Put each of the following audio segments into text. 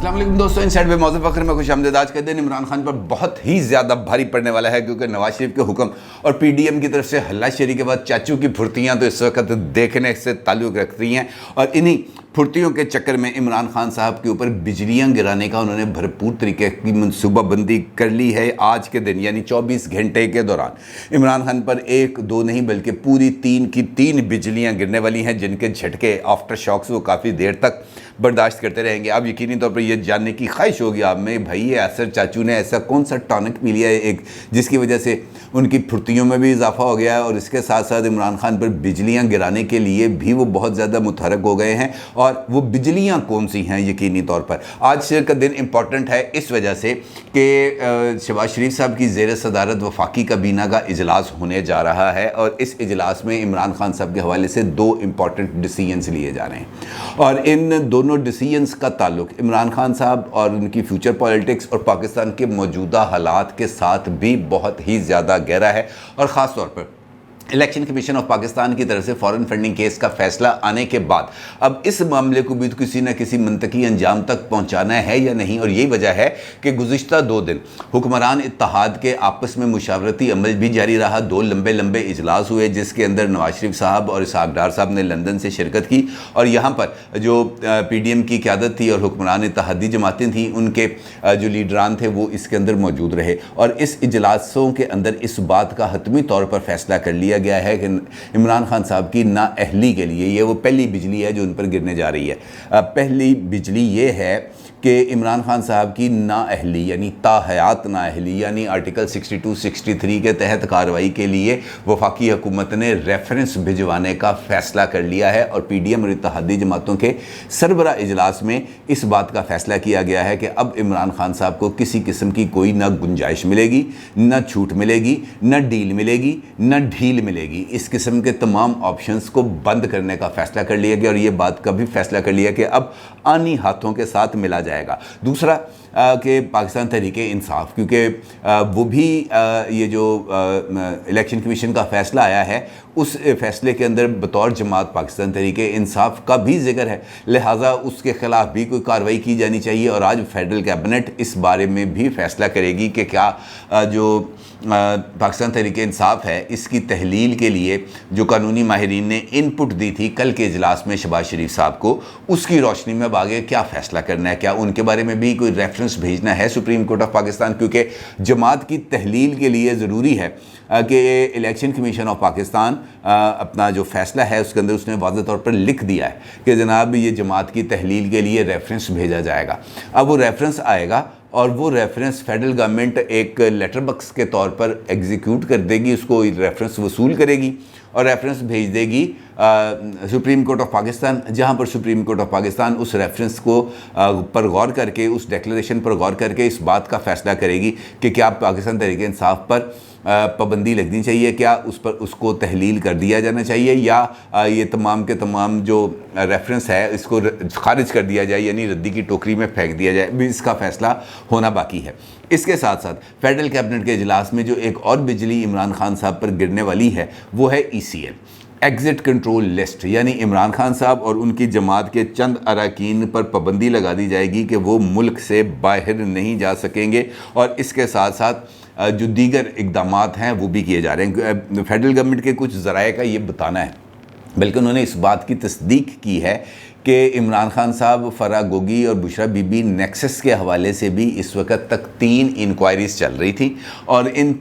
السلام علیکم دوستوں، ان سائڈ پہ موضوع فخر میں خوش آمدید۔ آج کا دن عمران خان پر بہت ہی زیادہ بھاری پڑنے والا ہے، کیونکہ نواز شریف کے حکم اور پی ڈی ایم کی طرف سے ہلہ شیری کے بعد چاچو کی پھرتیاں تو اس وقت دیکھنے سے تعلق رکھتی ہیں، اور انہی پھرتیوں کے چکر میں عمران خان صاحب کے اوپر بجلیاں گرانے کا انہوں نے بھرپور طریقے کی منصوبہ بندی کر لی ہے۔ آج کے دن یعنی 24 گھنٹے کے دوران عمران خان پر ایک دو نہیں بلکہ پوری 3 کی 3 بجلیاں گرنے والی ہیں، جن کے جھٹکے آفٹر شاکس وہ کافی دیر تک برداشت کرتے رہیں گے۔ اب یقینی طور پر یہ جاننے کی خواہش ہوگی آپ میں، بھائی ایسر چاچو نے ایسا کون سا ٹانک پی لیا ہے ایک جس کی وجہ سے ان کی پھرتیوں میں بھی اضافہ ہو گیا ہے، اور اس کے ساتھ ساتھ عمران خان پر بجلیاں گرانے کے لیے بھی وہ بہت زیادہ متحرک ہو گئے ہیں۔ اور وہ بجلیاں کون سی ہیں؟ یقینی طور پر آج کا دن امپورٹنٹ ہے اس وجہ سے کہ شہباز شریف صاحب کی زیر صدارت وفاقی کابینہ کا اجلاس ہونے جا رہا ہے، اور اس اجلاس میں عمران خان صاحب کے حوالے سے 2 امپورٹنٹ ڈیسیژنز لیے جا رہے ہیں، اور ان دونوں ڈیسیژنز کا تعلق عمران خان صاحب اور ان کی فیوچر پالیٹکس اور پاکستان کے موجودہ حالات کے ساتھ بھی بہت ہی زیادہ گہرا ہے، اور خاص طور پر الیکشن کمیشن آف پاکستان کی طرف سے فارن فنڈنگ کیس کا فیصلہ آنے کے بعد اب اس معاملے کو بھی کسی نہ کسی منطقی انجام تک پہنچانا ہے یا نہیں۔ اور یہی وجہ ہے کہ گزشتہ 2 دن حکمران اتحاد کے آپس میں مشاورتی عمل بھی جاری رہا۔ 2 لمبے اجلاس ہوئے، جس کے اندر نواز شریف صاحب اور اسحاق ڈار صاحب نے لندن سے شرکت کی، اور یہاں پر جو پی ڈی ایم کی قیادت تھی اور حکمران اتحادی جماعتیں تھیں، ان کے جو لیڈران تھے وہ اس کے اندر موجود رہے، اور اس اجلاسوں کے اندر اس بات کا حتمی طور پر فیصلہ کر لیا گیا ہے کہ عمران خان صاحب کی نااہلی کے لیے یہ وہ پہلی بجلی ہے جو ان پر گرنے جا رہی ہے۔ پہلی بجلی یہ ہے کہ عمران خان صاحب کی نااہلی یعنی تاحیات نااہلی یعنی آرٹیکل 62-63 کے تحت کارروائی کے لیے وفاقی حکومت نے ریفرنس بھجوانے کا فیصلہ کر لیا ہے، اور پی ڈی ایم اور اتحادی جماعتوں کے سربراہ اجلاس میں اس بات کا فیصلہ کیا گیا ہے کہ اب عمران خان صاحب کو کسی قسم کی کوئی نہ گنجائش ملے گی، نہ چھوٹ ملے گی، نہ ڈیل ملے گی، نہ ڈھیل ملے گی۔ اس قسم کے تمام آپشنز کو بند کرنے کا فیصلہ کر لیا گیا، اور یہ بات کا بھی فیصلہ کر لیا کہ اب آنی ہاتھوں کے ساتھ ملا جائے گا۔ دوسرا کہ پاکستان تحریک انصاف، کیونکہ وہ بھی یہ جو الیکشن کمیشن کا فیصلہ آیا ہے اس فیصلے کے اندر بطور جماعت پاکستان تحریک انصاف کا بھی ذکر ہے، لہٰذا اس کے خلاف بھی کوئی کارروائی کی جانی چاہیے، اور آج فیڈرل کیبنٹ اس بارے میں بھی فیصلہ کرے گی کہ کیا جو پاکستان تحریک انصاف ہے اس کی تحلیل کے لیے جو قانونی ماہرین نے ان پٹ دی تھی کل کے اجلاس میں شہباز شریف صاحب کو، اس کی روشنی میں اب آگے کیا فیصلہ کرنا ہے، کیا ان کے بارے میں بھی کوئی ریفرنس بھیجنا ہے سپریم کورٹ آف پاکستان، کیونکہ جماعت کی تحلیل کے لیے ضروری ہے کہ الیکشن کمیشن آف پاکستان اپنا جو فیصلہ ہے اس کے اندر اس نے واضح طور پر لکھ دیا ہے کہ جناب یہ جماعت کی تحلیل کے لیے ریفرنس بھیجا جائے گا۔ اب وہ ریفرنس آئے گا، اور وہ ریفرنس فیڈرل گورنمنٹ ایک لیٹر بکس کے طور پر ایگزیکیوٹ کر دے گی، اس کو ریفرنس وصول کرے گی اور ریفرنس بھیج دے گی سپریم کورٹ آف پاکستان، جہاں پر سپریم کورٹ آف پاکستان اس ریفرنس کو پر غور کر کے، اس ڈیکلریشن پر غور کر کے اس بات کا فیصلہ کرے گی کہ کیا پاکستان تحریک انصاف پر پابندی لگنی چاہیے، کیا اس کو تحلیل کر دیا جانا چاہیے، یا یہ تمام کے تمام جو ریفرنس ہے اس کو خارج کر دیا جائے، یعنی ردی کی ٹوکری میں پھینک دیا جائے۔ اس کا فیصلہ ہونا باقی ہے۔ اس کے ساتھ ساتھ فیڈرل کیبنٹ کے اجلاس میں جو ایک اور بجلی عمران خان صاحب پر گرنے والی ہے وہ ہے ECL ایگزٹ کنٹرول لسٹ، یعنی عمران خان صاحب اور ان کی جماعت کے چند اراکین پر پابندی لگا دی جائے گی کہ وہ ملک سے باہر نہیں جا سکیں گے، اور اس کے ساتھ ساتھ جو دیگر اقدامات ہیں وہ بھی کیے جا رہے ہیں۔ فیڈرل گورنمنٹ کے کچھ ذرائع کا یہ بتانا ہے، بلکہ انہوں نے اس بات کی تصدیق کی ہے کہ عمران خان صاحب، فرح گوگی اور بشرا بی بی نیکسس کے حوالے سے بھی اس وقت تک 3 انکوائریز چل رہی تھیں، اور ان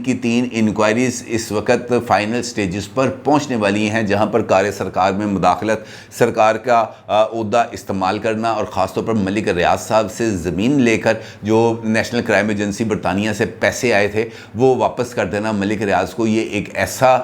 کی 3 انکوائریز اس وقت فائنل سٹیجز پر پہنچنے والی ہیں، جہاں پر کار سرکار میں مداخلت، سرکار کا عہدہ استعمال کرنا، اور خاص طور پر ملک ریاض صاحب سے زمین لے کر جو نیشنل کرائم ایجنسی برطانیہ سے پیسے آئے تھے وہ واپس کر دینا ملک ریاض کو۔ یہ ایک ایسا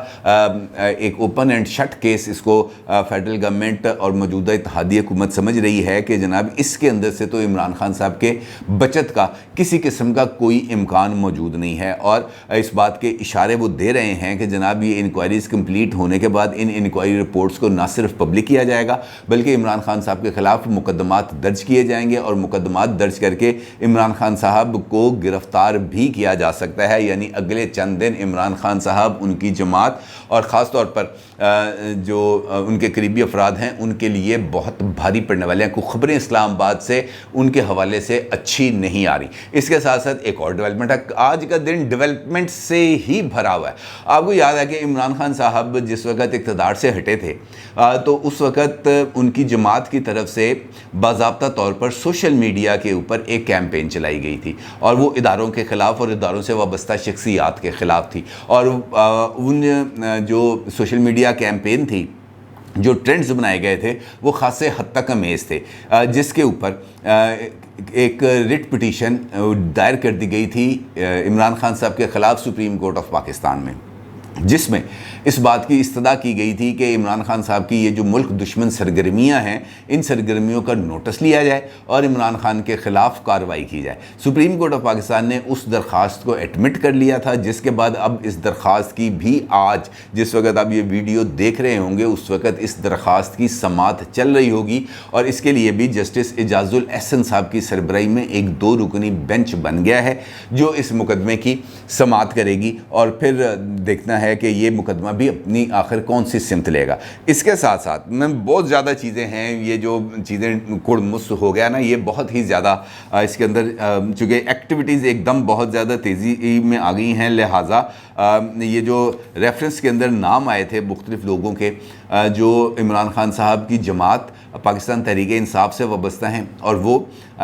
ایک اوپن اینڈ شٹ کیس اس کو فیڈرل گورنمنٹ اور موجودہ اتحادی حکومت سمجھ رہی ہے کہ جناب اس کے اندر سے تو عمران خان صاحب کے بچت کا کسی قسم کا کوئی امکان موجود نہیں ہے، اور اس بات کے اشارے وہ دے رہے ہیں کہ جناب یہ انکوائریز کمپلیٹ ہونے کے بعد ان انکوائری رپورٹس کو نہ صرف پبلک کیا جائے گا بلکہ عمران خان صاحب کے خلاف مقدمات درج کیے جائیں گے، اور مقدمات درج کر کے عمران خان صاحب کو گرفتار بھی کیا جا سکتا ہے، یعنی اگلے چند دن عمران خان صاحب، ان کی جماعت اور خاص طور پر جو ان کے قریبی افراد ہیں ان کے لیے بہت بھاری پڑنے والے ہیں. کچھ خبریں اسلام آباد سے ان کے حوالے سے اچھی نہیں آ رہی. اس کے ساتھ ساتھ ایک اور ڈیولپمنٹ ہے. آج کا دن ڈیولپمنٹ سے ہی بھرا ہوا ہے. آپ کو یاد ہے کہ عمران خان صاحب جس وقت اقتدار سے ہٹے تھے تو اس وقت ان کی جماعت کی طرف سے باضابطہ طور پر سوشل میڈیا کے اوپر ایک کیمپین چلائی گئی تھی اور وہ اداروں کے خلاف اور اداروں سے وابستہ شخصیات کے خلاف تھی. اور ان جو سوشل میڈیا کیمپین تھی, جو ٹرینڈز بنائے گئے تھے وہ خاصے حد تک امیز تھے, جس کے اوپر ایک ریٹ پٹیشن دائر کر دی گئی تھی عمران خان صاحب کے خلاف سپریم کورٹ آف پاکستان میں, جس میں اس بات کی استدعا کی گئی تھی کہ عمران خان صاحب کی یہ جو ملک دشمن سرگرمیاں ہیں ان سرگرمیوں کا نوٹس لیا جائے اور عمران خان کے خلاف کارروائی کی جائے. سپریم کورٹ آف پاکستان نے اس درخواست کو ایڈمٹ کر لیا تھا, جس کے بعد اب اس درخواست کی بھی آج جس وقت آپ یہ ویڈیو دیکھ رہے ہوں گے اس وقت اس درخواست کی سماعت چل رہی ہوگی, اور اس کے لیے بھی جسٹس اعجاز الاحسن صاحب کی سربراہی میں ایک 2 رکنی بینچ بن گیا ہے جو اس مقدمے کی سماعت کرے گی, اور پھر دیکھنا ہے کہ یہ مقدمہ بھی اپنی آخر کون سی سمت لے گا. اس کے ساتھ ساتھ میں بہت زیادہ چیزیں ہیں, یہ جو چیزیں کڑمس ہو گیا نا, یہ بہت ہی زیادہ اس کے اندر چونکہ ایکٹیویٹیز ایک دم بہت زیادہ تیزی میں آ گئی ہیں, لہٰذا یہ جو ریفرنس کے اندر نام آئے تھے مختلف لوگوں کے جو عمران خان صاحب کی جماعت پاکستان تحریک انصاف سے وابستہ ہیں, اور وہ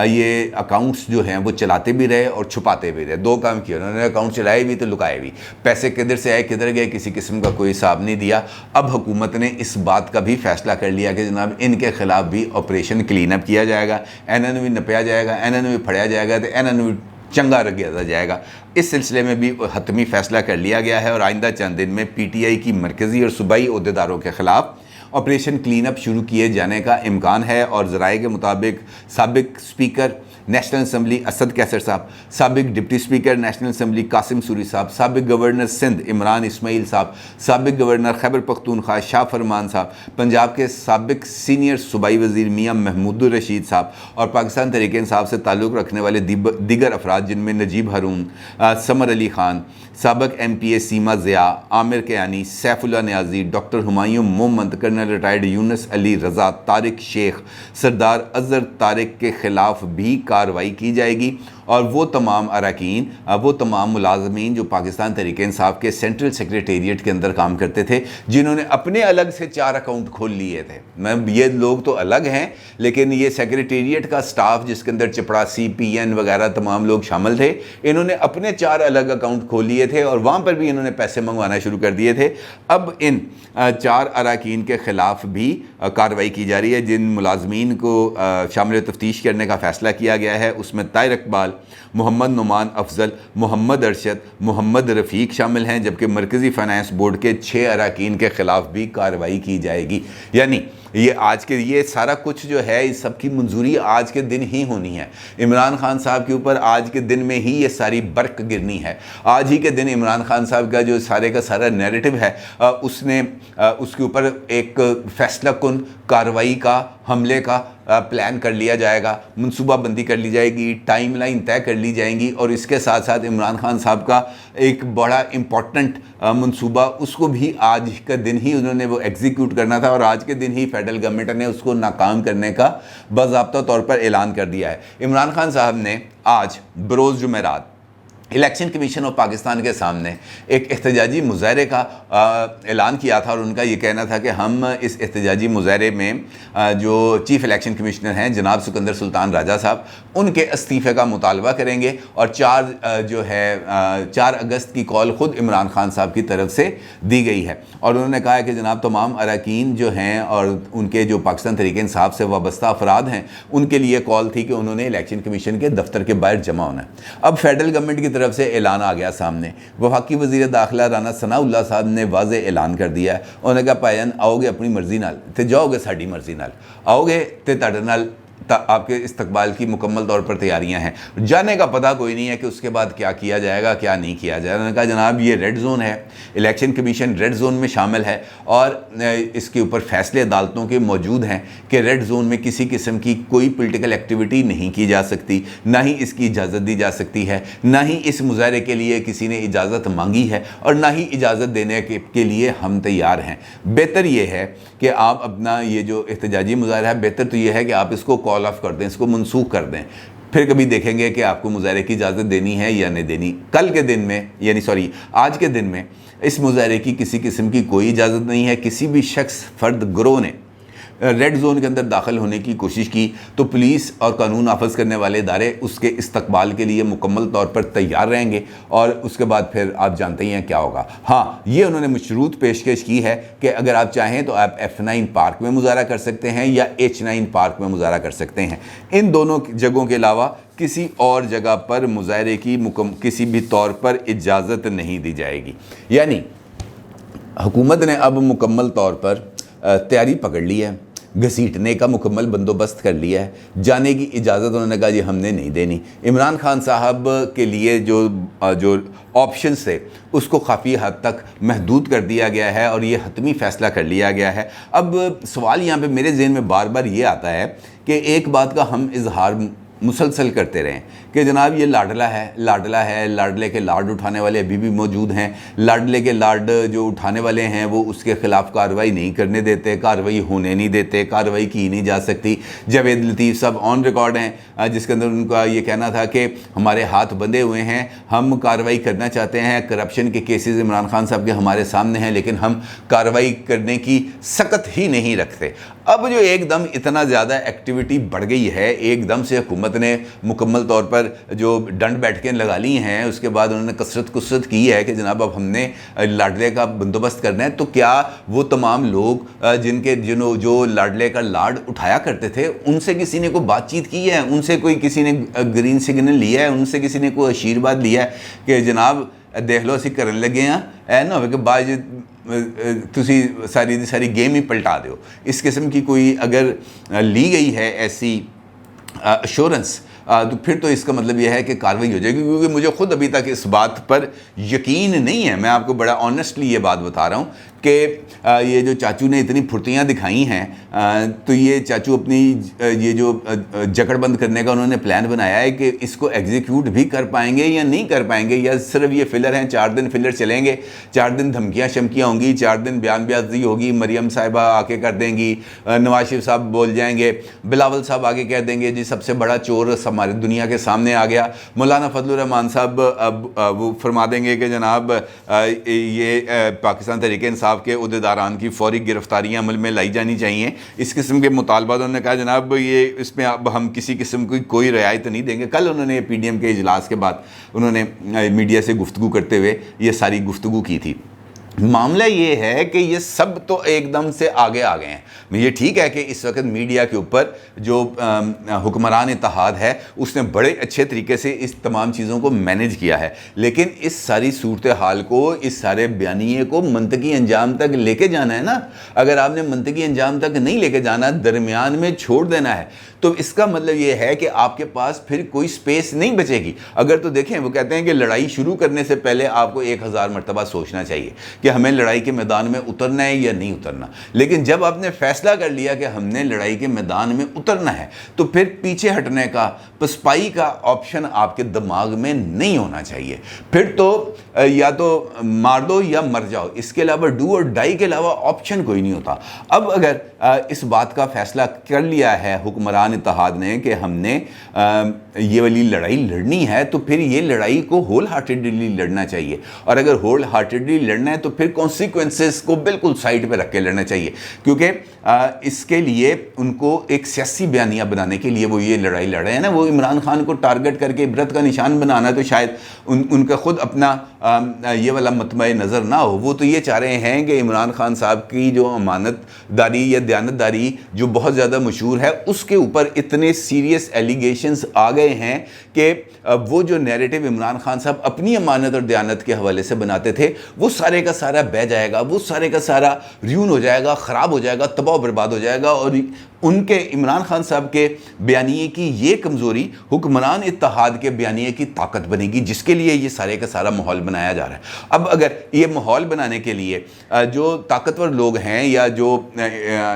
یہ اکاؤنٹس جو ہیں وہ چلاتے بھی رہے اور چھپاتے بھی رہے. 2 کام کیے انہوں نے, اکاؤنٹ چلائے بھی تو لکائے بھی, پیسے کدھر سے آئے کدھر گئے کسی قسم کا کوئی حساب نہیں دیا. اب حکومت نے اس بات کا بھی فیصلہ کر لیا کہ جناب ان کے خلاف بھی آپریشن کلین اپ کیا جائے گا, اینن بھی نپیا جائے گا, اینن بھی پھڑیا جائے گا, تو اینن بھی چنگا رگیا جائے گا. اس سلسلے میں بھی حتمی فیصلہ کر لیا گیا ہے, اور آئندہ چند دن میں پی ٹی آئی کی مرکزی اور صوبائی عہدیداروں کے خلاف آپریشن کلین اپ شروع کیے جانے کا امکان ہے. اور ذرائع کے مطابق سابق اسپیکر نیشنل اسمبلی اسد کیسر صاحب, سابق deputy speaker national assembly Qasim sorry صاحب, سابق گورنر سندھ عمران اسماعیل صاحب, سابق گورنر خیبر پختونخوا شاہ فرمان صاحب, پنجاب کے سابق سینئر صوبائی وزیر میاں محمود الرشید صاحب, اور پاکستان تحریک انصاف سے تعلق رکھنے والے دیگر افراد جن میں نجیب ہارون, سمر علی خان, سابق M P A Seema Zia, Aamir Kayani, Saifullah Niazi, doctor Humayun Mohmand, colonel retired Younis Ali Raza, Tariq Sheikh, Sardar Azhar Tariq کے خلاف بھی کارروائی کی جائے گی. اور وہ تمام اراکین, وہ تمام ملازمین جو پاکستان تحریک انصاف کے سینٹرل سیکریٹریٹ کے اندر کام کرتے تھے, جنہوں نے اپنے الگ سے 4 اکاؤنٹ کھول لیے تھے. یہ لوگ تو الگ ہیں, لیکن یہ سیکریٹریٹ کا سٹاف جس کے اندر چپڑاسی, پی این وغیرہ تمام لوگ شامل تھے, انہوں نے اپنے 4 الگ اکاؤنٹ کھول لیے تھے اور وہاں پر بھی انہوں نے پیسے منگوانا شروع کر دیے تھے. اب ان 4 اراکین کے خلاف بھی کارروائی کی جا رہی ہے. جن ملازمین کو شامل تفتیش کرنے کا فیصلہ کیا گیا ہے اس میں طاہر اقبال, محمد نعمان افضل, محمد ارشد, محمد رفیق شامل ہیں, جبکہ مرکزی فائنانس بورڈ کے 6 اراکین کے خلاف بھی کارروائی کی جائے گی. یعنی یہ سارا کچھ جو ہے اس سب کی منظوری آج کے دن ہی ہونی ہے. عمران خان صاحب کے اوپر آج کے دن میں ہی یہ ساری برق گرنی ہے. آج ہی کے دن عمران خان صاحب کا جو سارے کا سارا نیریٹو ہے اس کے اوپر ایک فیصلہ کن کارروائی کا, حملے کا پلان کر لیا جائے گا, منصوبہ بندی کر لی جائے گی, ٹائم لائن طے کر لی جائیں گی, اور اس کے ساتھ ساتھ عمران خان صاحب کا ایک بڑا امپورٹنٹ منصوبہ اس کو بھی آج کا دن ہی انہوں نے وہ ایگزیکیوٹ کرنا تھا, اور آج کے دن ہی فیڈرل گورنمنٹ نے اس کو ناکام کرنے کا باضابطہ طور پر اعلان کر دیا ہے. عمران خان صاحب نے آج بروز جمعرات الیکشن کمیشن آف پاکستان کے سامنے ایک احتجاجی مظاہرے کا اعلان کیا تھا, اور ان کا یہ کہنا تھا کہ ہم اس احتجاجی مظاہرے میں جو چیف الیکشن کمیشنر ہیں جناب سکندر سلطان راجہ صاحب, ان کے استعفے کا مطالبہ کریں گے. اور 4 اگست کی کال خود عمران خان صاحب کی طرف سے دی گئی ہے, اور انہوں نے کہا ہے کہ جناب تمام اراکین جو ہیں اور ان کے جو پاکستان تحریک انصاف سے وابستہ افراد ہیں ان کے لیے کال تھی کہ انہوں نے الیکشن کمیشن کے دفتر کے باہر جمع ہونا ہے. اب فیڈرل گورنمنٹ کی طرف سے اعلان آ گیا سامنے. وفاقی وزیر داخلہ رانا ثناء اللہ صاحب نے واضح اعلان کر دیا ہے, انہوں نے کہا پائن آؤ گے اپنی مرضی نال تے جاؤ گے ساڈی مرضی نال, آؤ گے تے تہاڈے نال آپ کے استقبال کی مکمل طور پر تیاریاں ہیں. جانے کا پتہ کوئی نہیں ہے کہ اس کے بعد کیا کیا جائے گا کیا نہیں کیا جائے گا. انہوں نے کہا جناب یہ ریڈ زون ہے, الیکشن کمیشن ریڈ زون میں شامل ہے اور اس کے اوپر فیصلے عدالتوں کے موجود ہیں کہ ریڈ زون میں کسی قسم کی کوئی پولیٹیکل ایکٹیویٹی نہیں کی جا سکتی, نہ ہی اس کی اجازت دی جا سکتی ہے, نہ ہی اس مظاہرے کے لیے کسی نے اجازت مانگی ہے اور نہ ہی اجازت دینے کے لیے ہم تیار ہیں. بہتر یہ ہے کہ آپ اپنا یہ جو احتجاجی مظاہرہ ہے, بہتر تو یہ ہے کہ آپ اس کو کال آف کر دیں, اس کو منسوخ کر دیں, پھر کبھی دیکھیں گے کہ آپ کو مظاہرے کی اجازت دینی ہے یا نہیں دینی. کل کے دن میں آج کے دن میں اس مظاہرے کی کسی قسم کی کوئی اجازت نہیں ہے. کسی بھی شخص, فرد, گروہ نے ریڈ زون کے اندر داخل ہونے کی کوشش کی تو پولیس اور قانون نافذ کرنے والے ادارے اس کے استقبال کے لیے مکمل طور پر تیار رہیں گے اور اس کے بعد پھر آپ جانتے ہی ہیں کیا ہوگا. ہاں, یہ انہوں نے مشروط پیشکش کی ہے کہ اگر آپ چاہیں تو آپ F9 پارک میں مظاہرہ کر سکتے ہیں یا H9 پارک میں مظاہرہ کر سکتے ہیں. ان دونوں جگہوں کے علاوہ کسی اور جگہ پر مظاہرے کی کسی بھی طور پر اجازت نہیں دی جائے گی. یعنی حکومت نے اب مکمل طور پر تیاری پکڑ لی ہے, گھسیٹنے کا مکمل بندوبست کر لیا ہے. جانے کی اجازت انہوں نے کہا جی ہم نے نہیں دینی. عمران خان صاحب کے لیے جو آپشنز تھے اس کو کافی حد تک محدود کر دیا گیا ہے اور یہ حتمی فیصلہ کر لیا گیا ہے. اب سوال یہاں پہ میرے ذہن میں بار بار یہ آتا ہے کہ ایک بات کا ہم اظہار مسلسل کرتے رہیں کہ جناب یہ لاڈلا ہے, لاڈلے کے لاڈ اٹھانے والے ابھی بھی موجود ہیں, لاڈلے کے لاڈ جو اٹھانے والے ہیں وہ اس کے خلاف کارروائی نہیں کرنے دیتے, کارروائی ہونے نہیں دیتے, کارروائی کی نہیں جا سکتی. جاوید لطیف صاحب آن ریکارڈ ہیں جس کے اندر ان کا یہ کہنا تھا کہ ہمارے ہاتھ بندھے ہوئے ہیں, ہم کارروائی کرنا چاہتے ہیں, کرپشن کے کیسز عمران خان صاحب کے ہمارے سامنے ہیں لیکن ہم کارروائی کرنے کی سکت ہی نہیں رکھتے. اب جو ایک دم اتنا زیادہ ایکٹیویٹی بڑھ گئی ہے, ایک دم سے حکومت نے مکمل طور پر جو ڈنڈ بیٹھکیں لگا لی ہیں, اس کے بعد انہوں نے کثرت کی ہے کہ جناب اب ہم نے لاڈلے کا بندوبست کرنا ہے. تو کیا وہ تمام لوگ جو لاڈلے کا لاڈ اٹھایا کرتے تھے ان سے کسی نے کوئی بات چیت کی ہے, ان سے کوئی کسی نے گرین سگنل لیا ہے, ان سے کسی نے کوئی آشیرواد لیا ہے کہ جناب دیکھ لو اسی کرنے لگے ہیں, اے نہ ہو کہ بعض تسی ساری گیم ہی پلٹا دیو. اس قسم کی کوئی اگر لی گئی ہے ایسی ایشورنس تو پھر تو اس کا مطلب یہ ہے کہ کارروائی ہو جائے گی, کیونکہ مجھے خود ابھی تک اس بات پر یقین نہیں ہے. میں آپ کو بڑا آنیسٹلی یہ بات بتا رہا ہوں کہ یہ جو چاچو نے اتنی پھرتیاں دکھائی ہیں تو یہ چاچو اپنی یہ جو جکڑ بند کرنے کا انہوں نے پلان بنایا ہے کہ اس کو ایگزیکیوٹ بھی کر پائیں گے یا نہیں کر پائیں گے, یا صرف یہ فلر ہیں, 4 دن فلر چلیں گے, 4 دن دھمکیاں شمکیاں ہوں گی, 4 دن بیان بیازی ہوگی, مریم صاحبہ آ کے کر دیں گی, نواز شریف صاحب بول جائیں گے, بلاول صاحب آگے کہہ دیں گے جی سب سے بڑا چور ہماری دنیا کے سامنے آ گیا, مولانا فضل الرحمان صاحب وہ فرما دیں گے کہ جناب یہ پاکستان تحریک انصاف کے عہدیداران کی فوری گرفتاریاں عمل میں لائی جانی چاہیے. اس قسم کے مطالبات انہوں نے کہا جناب یہ اس میں اب ہم کسی قسم کی کوئی رعایت نہیں دیں گے. کل انہوں نے PDM کے اجلاس کے بعد انہوں نے میڈیا سے گفتگو کرتے ہوئے یہ ساری گفتگو کی تھی. معاملہ یہ ہے کہ یہ سب تو ایک دم سے آگے آ گئے ہیں. یہ ٹھیک ہے کہ اس وقت میڈیا کے اوپر جو حکمران اتحاد ہے اس نے بڑے اچھے طریقے سے اس تمام چیزوں کو مینیج کیا ہے, لیکن اس ساری صورتحال کو, اس سارے بیانیے کو منطقی انجام تک لے کے جانا ہے نا. اگر آپ نے منطقی انجام تک نہیں لے کے جانا, درمیان میں چھوڑ دینا ہے, تو اس کا مطلب یہ ہے کہ آپ کے پاس پھر کوئی سپیس نہیں بچے گی. اگر تو دیکھیں وہ کہتے ہیں کہ لڑائی شروع کرنے سے پہلے آپ کو 1000 مرتبہ سوچنا چاہیے کہ ہمیں لڑائی کے میدان میں اترنا ہے یا نہیں اترنا. لیکن جب آپ نے فیصلہ کر لیا کہ ہم نے لڑائی کے میدان میں اترنا ہے تو پھر پیچھے ہٹنے کا, پسپائی کا آپشن آپ کے دماغ میں نہیں ہونا چاہیے. پھر تو یا تو مار دو یا مر جاؤ, اس کے علاوہ ڈو اور ڈائی کے علاوہ آپشن کوئی نہیں ہوتا. اب اگر اس بات کا فیصلہ کر لیا ہے حکمران اتحاد نے کہ ہم نے یہ والی لڑائی لڑنی ہے تو پھر یہ لڑائی کو ہول ہارٹیڈلی لڑنا چاہیے, اور اگر ہول ہارٹیڈلی لڑنا ہے تو پھر کانسیکوینسز کو بالکل سائڈ پہ رکھ کے لڑنا چاہیے, کیونکہ اس کے لیے ان کو ایک سیاسی بیانیہ بنانے کے لیے وہ یہ لڑائی لڑ رہے ہیں نا. وہ عمران خان کو ٹارگٹ کر کے عبرت کا نشان بنانا تو شاید ان کا خود اپنا یہ والا مطمع نظر نہ ہو. وہ تو یہ چاہ رہے ہیں کہ عمران خان صاحب کی جو امانت داری یا دیانت داری جو بہت زیادہ مشہور ہے, اس کے اوپر اتنے سیریس ایلیگیشنز آ گئے ہیں کہ وہ جو نیریٹو عمران خان صاحب اپنی امانت اور دیانت کے حوالے سے بناتے تھے وہ سارے کا سارا بہہ جائے گا, وہ سارے کا سارا ریون ہو جائے گا, خراب ہو جائے گا, تباہ و برباد ہو جائے گا, اور ان کے عمران خان صاحب کے بیانیے کی یہ کمزوری حکمران اتحاد کے بیانیے کی طاقت بنے گی، جس کے لیے یہ سارے کا سارا ماحول بنایا جا رہا ہے۔ اب اگر یہ ماحول بنانے کے لیے جو طاقتور لوگ ہیں یا جو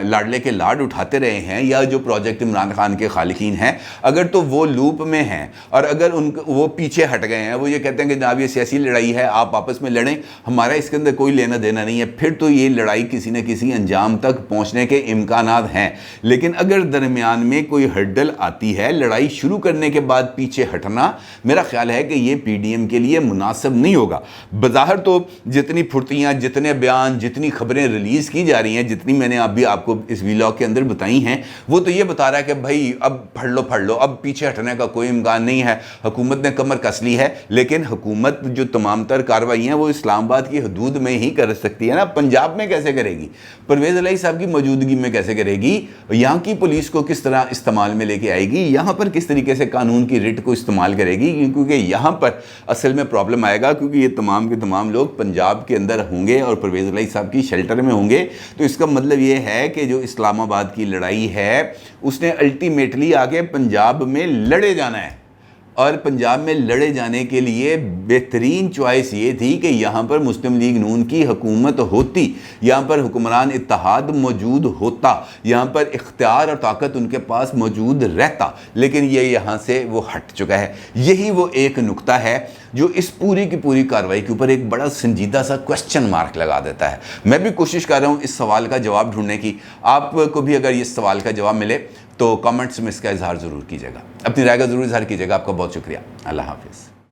لاڈلے کے لاڈ اٹھاتے رہے ہیں یا جو پروجیکٹ عمران خان کے خالقین ہیں، اگر تو وہ لوپ میں ہیں اور اگر وہ پیچھے ہٹ گئے ہیں، وہ یہ کہتے ہیں کہ جناب یہ سیاسی لڑائی ہے، آپ آپس میں لڑیں، ہمارا اس کے اندر کوئی لینا دینا نہیں ہے، پھر تو یہ لڑائی کسی نہ کسی انجام تک پہنچنے کے امکانات ہیں۔ لیکن اگر درمیان میں کوئی ہرڈل آتی ہے، لڑائی شروع کرنے کے بعد پیچھے ہٹنا، میرا خیال ہے کہ یہ پی ڈی ایم کے لیے مناسب نہیں ہوگا۔ بظاہر تو جتنی پھرتیاں، جتنے بیان، جتنی خبریں ریلیز کی جا رہی ہیں، جتنی میں نے ابھی آپ کو اس ویلاگ کے اندر بتائی ہیں، وہ تو یہ بتا رہا ہے کہ بھائی اب پھڑ لو، اب پیچھے ہٹنے کا کوئی امکان نہیں ہے، حکومت نے کمر کس لی ہے۔ لیکن حکومت جو تمام تر کارروائی ہیں وہ اسلام آباد کی حدود میں ہی کر سکتی ہے نا، پنجاب میں کیسے کرے گی؟ پرویز الہی صاحب کی موجودگی میں کیسے کرے گی؟ یہاں کی پولیس کو کس طرح استعمال میں لے کے آئے گی؟ یہاں پر کس طریقے سے قانون کی رٹ کو استعمال کرے گی؟ کیونکہ یہاں پر اصل میں پرابلم آئے گا، کیونکہ یہ تمام کے تمام لوگ پنجاب کے اندر ہوں گے اور پرویز الہی صاحب کی شیلٹر میں ہوں گے۔ تو اس کا مطلب یہ ہے کہ جو اسلام آباد کی لڑائی ہے اس نے الٹیمیٹلی آگے پنجاب میں لڑے جانا ہے، اور پنجاب میں لڑے جانے کے لیے بہترین چوائس یہ تھی کہ یہاں پر مسلم لیگ نون کی حکومت ہوتی، یہاں پر حکمران اتحاد موجود ہوتا، یہاں پر اختیار اور طاقت ان کے پاس موجود رہتا، لیکن یہ یہاں سے وہ ہٹ چکا ہے۔ یہی وہ ایک نقطہ ہے جو اس پوری کی پوری کارروائی کے اوپر ایک بڑا سنجیدہ سا کوسچن مارک لگا دیتا ہے۔ میں بھی کوشش کر رہا ہوں اس سوال کا جواب ڈھونڈنے کی، آپ کو بھی اگر اس سوال کا جواب ملے تو کامنٹس میں اس کا اظہار ضرور کیجیے گا، اپنی رائے کا ضرور اظہار کیجیے گا۔ آپ کا بہت شکریہ، اللہ حافظ۔